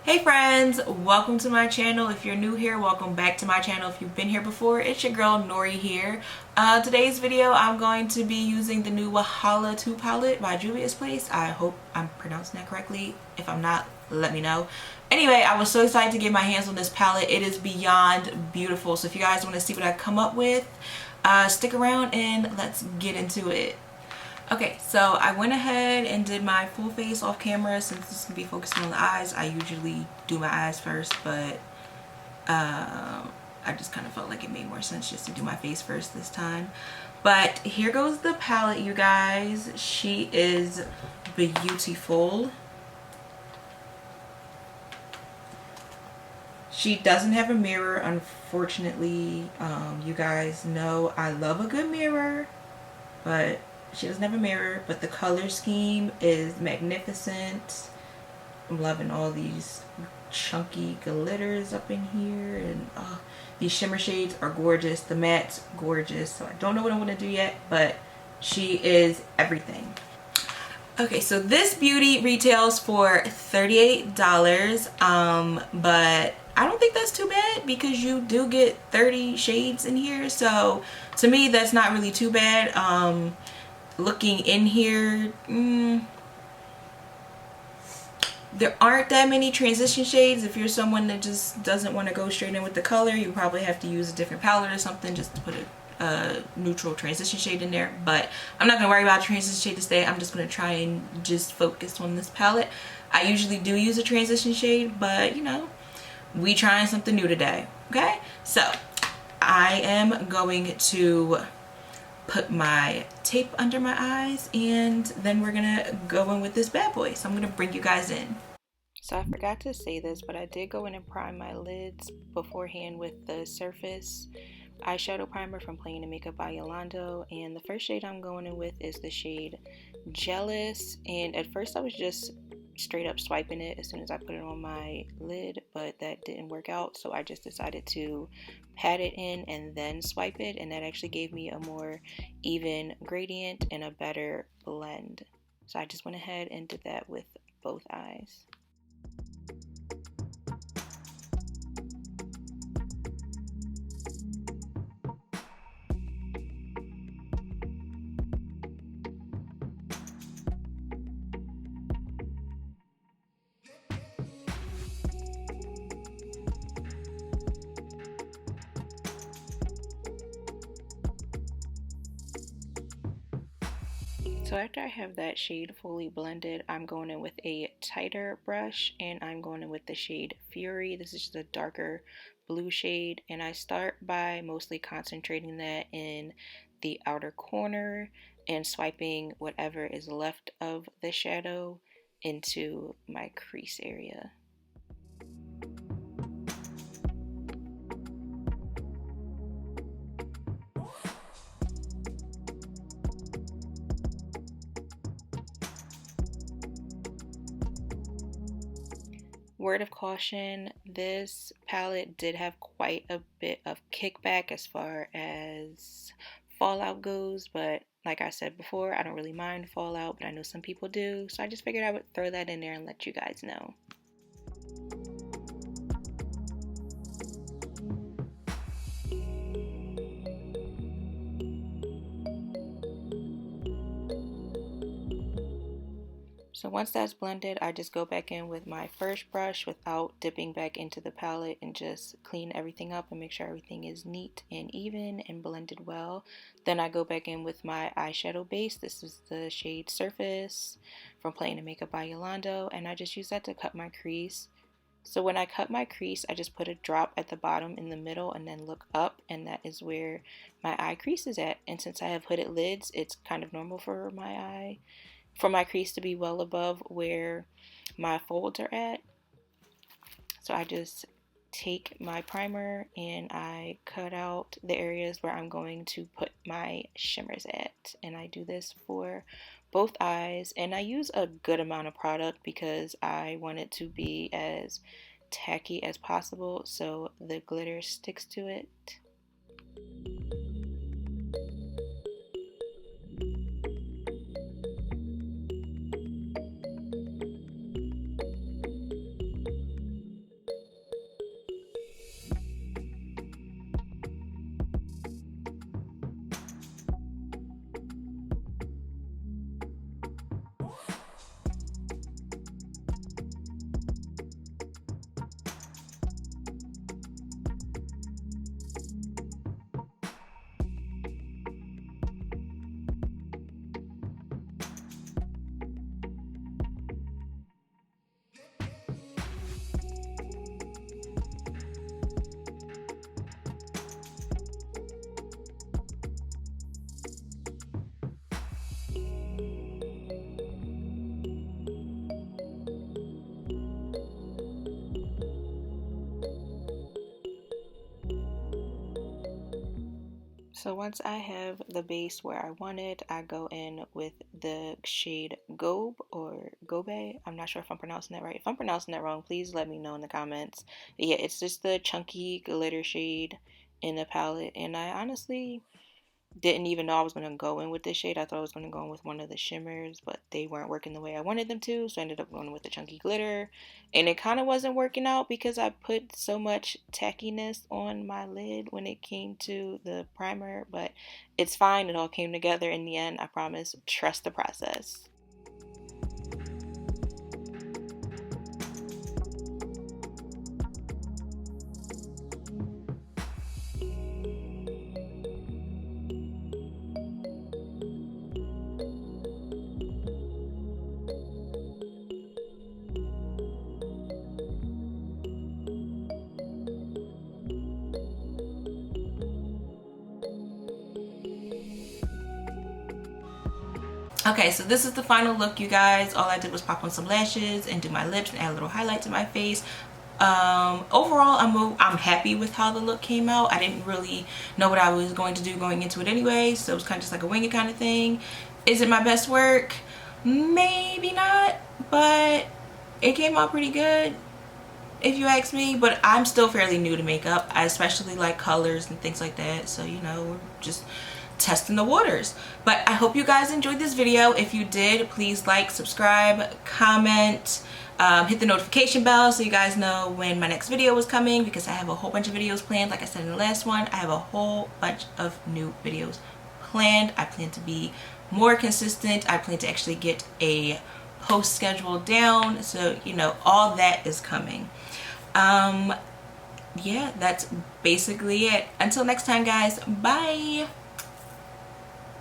Hey friends, welcome to my channel. If you're new here, welcome back to my channel. If you've been here before, it's your girl Nori here. Today's video, I'm going to be using the new Wahala 2 palette by Juvia's Place. I hope I'm pronouncing that correctly. If I'm not, let me know. Anyway, I was so excited to get my hands on this palette. It is beyond beautiful. So if you guys want to see what I come up with, stick around and let's get into it. Okay, so I went ahead and did my full face off camera since this is going to be focusing on the eyes. I usually do my eyes first, but I just kind of felt like it made more sense just to do my face first this time. But here goes the palette, you guys. She is beautiful. She doesn't have a mirror, unfortunately. You guys know I love a good mirror, but she doesn't have a mirror. But the color scheme is magnificent. I'm loving all these chunky glitters up in here, and these shimmer shades are gorgeous. The matte's gorgeous. So I don't know what I'm going to do yet, but she is everything. Okay, so this beauty retails for $38, but I don't think that's too bad because you do get 30 shades in here. So to me, that's not really too bad. Looking in here, there aren't that many transition shades. If you're someone that just doesn't want to go straight in with the color, you probably have to use a different palette or something just to put a neutral transition shade in there. But I'm not going to worry about transition shade today. I'm just going to try and just focus on this palette. I usually do use a transition shade, but you know, we trying something new today. Okay, so I am going to put my tape under my eyes, and then we're gonna go in with this bad boy. So I'm gonna bring you guys in. So I forgot to say this, but I did go in and prime my lids beforehand with the Surface eyeshadow primer from Playing and Makeup by Yolando, and the first shade I'm going in with is the shade Jealous. And at first I was just straight up swiping it as soon as I put it on my lid, but that didn't work out, so I just decided to pat it in and then swipe it, and that actually gave me a more even gradient and a better blend. So I just went ahead and did that with both eyes. So after I have that shade fully blended, I'm going in with a tighter brush, and I'm going in with the shade Fury. This is just a darker blue shade, and I start by mostly concentrating that in the outer corner and swiping whatever is left of the shadow into my crease area. Word of caution, this palette did have quite a bit of kickback as far as fallout goes, but like I said before, I don't really mind fallout, but I know some people do, so I just figured I would throw that in there and let you guys know. So once that's blended, I just go back in with my first brush without dipping back into the palette and just clean everything up and make sure everything is neat and even and blended well. Then I go back in with my eyeshadow base. This is the shade Surface from Playing and Makeup by Yolando, and I just use that to cut my crease. So when I cut my crease, I just put a drop at the bottom in the middle and then look up, and that is where my eye crease is at. And since I have hooded lids, it's kind of normal for my crease to be well above where my folds are at. So I just take my primer and I cut out the areas where I'm going to put my shimmers at, and I do this for both eyes, and I use a good amount of product because I want it to be as tacky as possible so the glitter sticks to it. So once I have the base where I want it, I go in with the shade Gobe or Gobe. I'm not sure if I'm pronouncing that right. If I'm pronouncing that wrong, please let me know in the comments. But yeah, it's just the chunky glitter shade in the palette. And I honestly didn't even know I was going to go in with this shade. I thought I was going to go in with one of the shimmers, but they weren't working the way I wanted them to. So I ended up going with the chunky glitter. And it kind of wasn't working out because I put so much tackiness on my lid when it came to the primer. But it's fine. It all came together in the end. I promise. Trust the process. Okay, so this is the final look, you guys. All I did was pop on some lashes and do my lips and add a little highlight to my face. Overall, I'm happy with how the look came out. I didn't really know what I was going to do going into it anyway, so it was kind of just like a wing it kind of thing. Is it my best work? Maybe not, but it came out pretty good if you ask me. But I'm still fairly new to makeup. I especially like colors and things like that, so you know, we're just testing the waters. But I hope you guys enjoyed this video. If you did, please like, subscribe, comment, hit the notification bell so you guys know when my next video is coming, because I have a whole bunch of videos planned. Like I said in the last one, I have a whole bunch of new videos planned. I plan to be more consistent. I plan to actually get a post schedule down, so you know, all that is coming. Yeah, that's basically it. Until next time, guys, bye.